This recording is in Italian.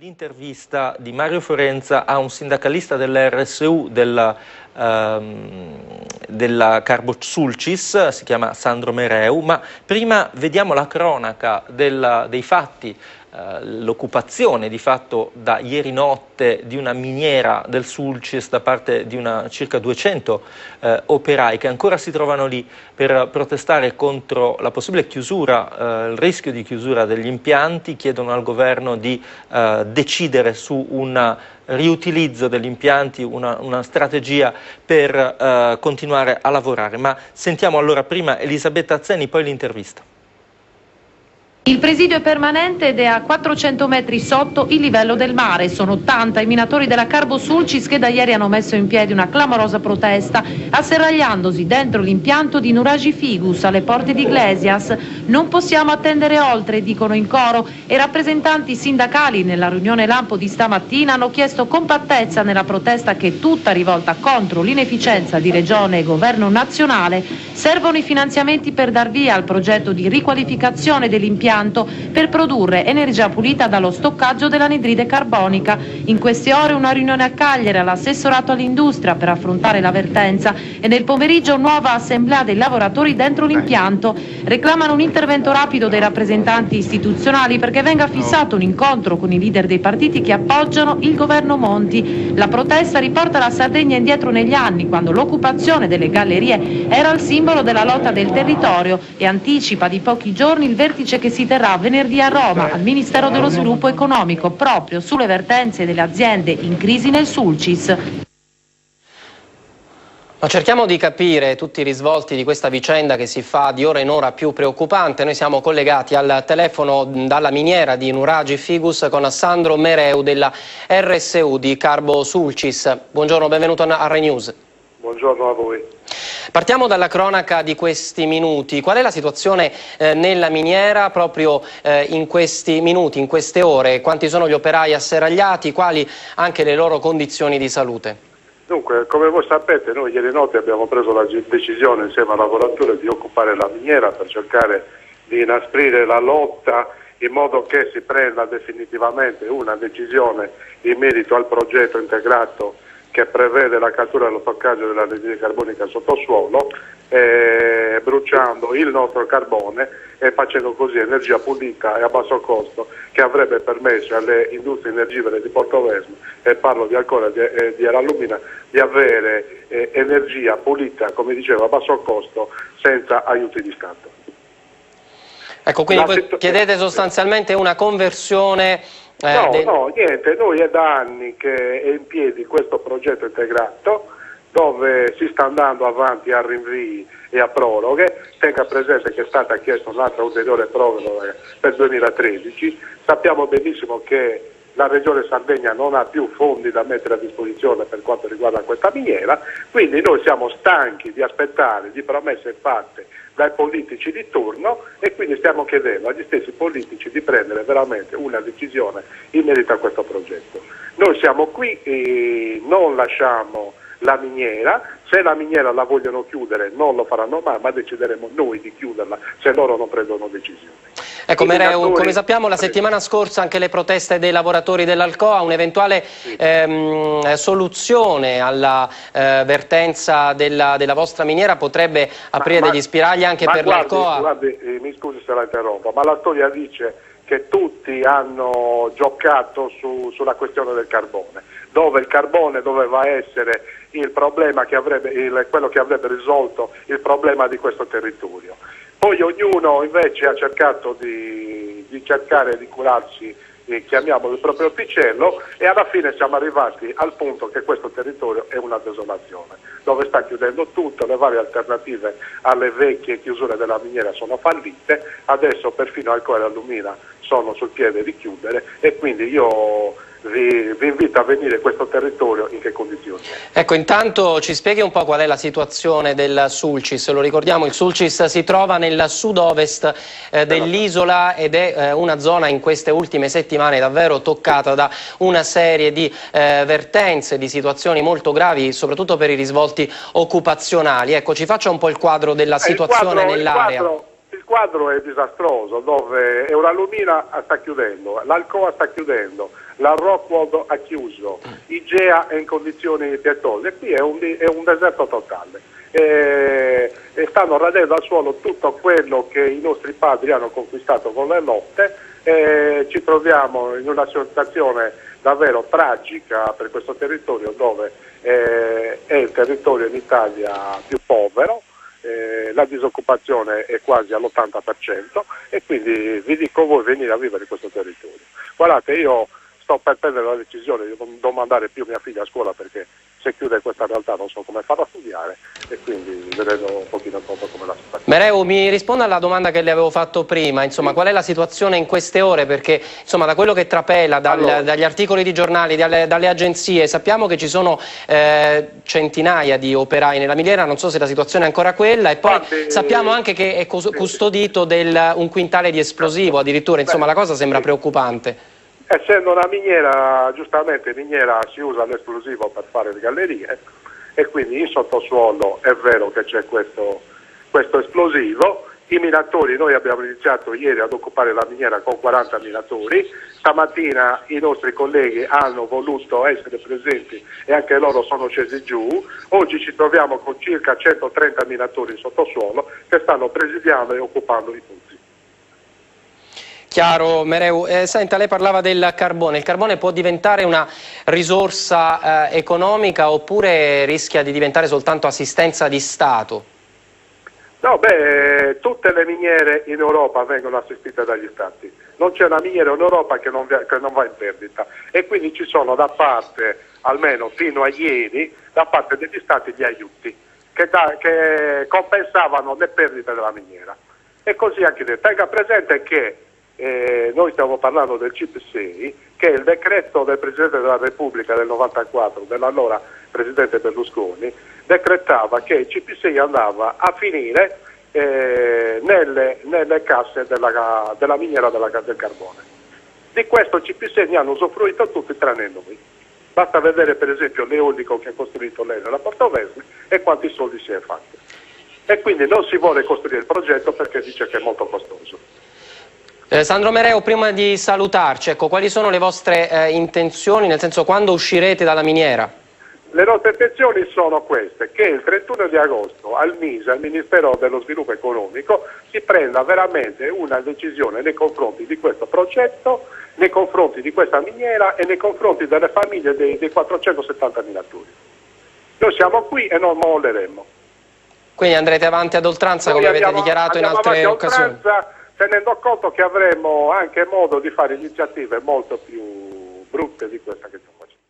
l'intervista di Mario Forenza a un sindacalista dell'RSU della Carbosulcis, si chiama Sandro Mereu, ma prima vediamo la cronaca dei fatti, l'occupazione di fatto da ieri notte di una miniera del Sulcis da parte di circa 200 operai che ancora si trovano lì per protestare contro la possibile chiusura, il rischio di chiusura degli impianti. Chiedono al governo di decidere su un riutilizzo degli impianti, una strategia per continuare a lavorare. Ma sentiamo allora prima Elisabetta Azzeni, poi l'intervista. Il presidio è permanente ed è a 400 metri sotto il livello del mare. Sono 80 i minatori della Carbosulcis che da ieri hanno messo in piedi una clamorosa protesta, asserragliandosi dentro l'impianto di Nuragi Figus alle porte di Iglesias. Non possiamo attendere oltre, dicono in coro, e rappresentanti sindacali nella riunione lampo di stamattina hanno chiesto compattezza nella protesta che è tutta rivolta contro l'inefficienza di Regione e Governo nazionale. Servono i finanziamenti per dar via al progetto di riqualificazione dell'impianto per produrre energia pulita dallo stoccaggio dell'anidride carbonica. In queste ore una riunione a Cagliari all'assessorato all'industria per affrontare la vertenza e nel pomeriggio nuova assemblea dei lavoratori dentro l'impianto. Reclamano un intervento rapido dei rappresentanti istituzionali perché venga fissato un incontro con i leader dei partiti che appoggiano il governo Monti. La protesta riporta la Sardegna indietro negli anni, quando l'occupazione delle gallerie era il simbolo della lotta del territorio, e anticipa di pochi giorni il vertice che si terrà venerdì a Roma al Ministero dello Sviluppo Economico proprio sulle vertenze delle aziende in crisi nel Sulcis. Ma cerchiamo di capire tutti i risvolti di questa vicenda che si fa di ora in ora più preoccupante. Noi siamo collegati al telefono dalla miniera di Nuragi Figus con Sandro Mereu della RSU di Carbosulcis. Buongiorno, benvenuto a Rai News. Buongiorno a voi. Partiamo dalla cronaca di questi minuti. Qual è la situazione nella miniera proprio in questi minuti, in queste ore? Quanti sono gli operai asserragliati? Quali anche le loro condizioni di salute? Dunque, come voi sapete, noi ieri notte abbiamo preso la decisione insieme al lavoratore di occupare la miniera per cercare di inasprire la lotta in modo che si prenda definitivamente una decisione in merito al progetto integrato che prevede la cattura e lo stoccaggio dell'anidride carbonica sottosuolo, bruciando il nostro carbone e facendo così energia pulita e a basso costo, che avrebbe permesso alle industrie energivore di Portovesme, e parlo di Alcoa e di Eralumina, di avere energia pulita, come dicevo, a basso costo, senza aiuti di Stato. Ecco, quindi chiedete sostanzialmente una conversione. No, niente, noi è da anni che è in piedi questo progetto integrato dove si sta andando avanti a rinvii e a proroghe. Tenga presente che è stata chiesta un'altra ulteriore proroga per 2013, sappiamo benissimo che la Regione Sardegna non ha più fondi da mettere a disposizione per quanto riguarda questa miniera, quindi noi siamo stanchi di aspettare di promesse fatte dai politici di turno e quindi stiamo chiedendo agli stessi politici di prendere veramente una decisione in merito a questo progetto. Noi siamo qui e non lasciamo la miniera. Se la miniera la vogliono chiudere non lo faranno mai, ma decideremo noi di chiuderla se loro non prendono decisioni. Ecco Mereu, come sappiamo la settimana scorsa anche le proteste dei lavoratori dell'Alcoa, un'eventuale soluzione alla vertenza della vostra miniera potrebbe aprire degli spiragli anche per l'Alcoa? Guardi, mi scusi se la interrompo, ma la storia dice che tutti hanno giocato sulla questione del carbone, dove il carbone doveva essere il problema che quello che avrebbe risolto il problema di questo territorio. Poi ognuno invece ha cercato di cercare di curarsi, chiamiamolo il proprio orticello, e alla fine siamo arrivati al punto che questo territorio è una desolazione, dove sta chiudendo tutto, le varie alternative alle vecchie chiusure della miniera sono fallite, adesso perfino Alcoa e Eralumina sono sul piede di chiudere, e quindi io vi invito a venire in questo territorio in che condizioni. Ecco, intanto ci spieghi un po' qual è la situazione del Sulcis. Lo ricordiamo, il Sulcis si trova nel sud-ovest dell'isola ed è una zona in queste ultime settimane davvero toccata da una serie di vertenze, di situazioni molto gravi, soprattutto per i risvolti occupazionali. Ecco, ci faccia un po' il quadro della situazione nell'area. Il quadro è disastroso, dove Eralumina sta chiudendo, l'Alcoa sta chiudendo, la Rockwood ha chiuso, Igea è in condizioni pietose, qui è un deserto totale. E stanno radendo al suolo tutto quello che i nostri padri hanno conquistato con le lotte. Ci troviamo in una situazione davvero tragica per questo territorio, dove è il territorio in Italia più povero. La disoccupazione è quasi all'80% e quindi vi dico voi venire a vivere in questo territorio. Guardate, io sto per prendere la decisione di non mandare più mia figlia a scuola, perché se chiude questa realtà non so come farla a studiare, e quindi vedremo un pochino come la situazione. Mereu, mi risponda alla domanda che le avevo fatto prima, insomma, qual è la situazione in queste ore? Perché insomma, da quello che trapela dagli articoli di giornali, dalle agenzie, sappiamo che ci sono centinaia di operai nella miniera, non so se la situazione è ancora quella, e poi sappiamo anche che è custodito un quintale di esplosivo addirittura, insomma la cosa sembra preoccupante. Essendo una miniera, giustamente in miniera si usa l'esplosivo per fare le gallerie, e quindi in sottosuolo è vero che c'è questo esplosivo. I minatori, noi abbiamo iniziato ieri ad occupare la miniera con 40 minatori, stamattina i nostri colleghi hanno voluto essere presenti e anche loro sono scesi giù. Oggi ci troviamo con circa 130 minatori in sottosuolo che stanno presidiando e occupando i pozzi. Chiaro, Mereu. Senta, lei parlava del carbone. Il carbone può diventare una risorsa economica oppure rischia di diventare soltanto assistenza di Stato? No, tutte le miniere in Europa vengono assistite dagli Stati. Non c'è una miniera in Europa che non va in perdita, e quindi ci sono da parte, almeno fino a ieri, da parte degli Stati gli aiuti che compensavano le perdite della miniera. E così anche tenga presente che noi stiamo parlando del CIP6, che è il decreto del Presidente della Repubblica del 94, dell'allora Presidente Berlusconi, decretava che il CIP6 andava a finire nelle casse della miniera del carbone. Di questo CIP6 ne hanno usufruito tutti tranne noi. Basta vedere per esempio l'eolico che ha costruito lei nella Portovesme e quanti soldi si è fatto. E quindi non si vuole costruire il progetto perché dice che è molto costoso. Sandro Mereu, prima di salutarci, ecco, quali sono le vostre intenzioni, nel senso, quando uscirete dalla miniera? Le nostre intenzioni sono queste: che il 31 di agosto al MISE, al Ministero dello Sviluppo Economico, si prenda veramente una decisione nei confronti di questo progetto, nei confronti di questa miniera e nei confronti delle famiglie dei 470 minatori. Noi siamo qui e non molleremo. Quindi andrete avanti ad oltranza, come avete dichiarato in altre occasioni? Tenendo conto che avremo anche modo di fare iniziative molto più brutte di questa che stiamo facendo.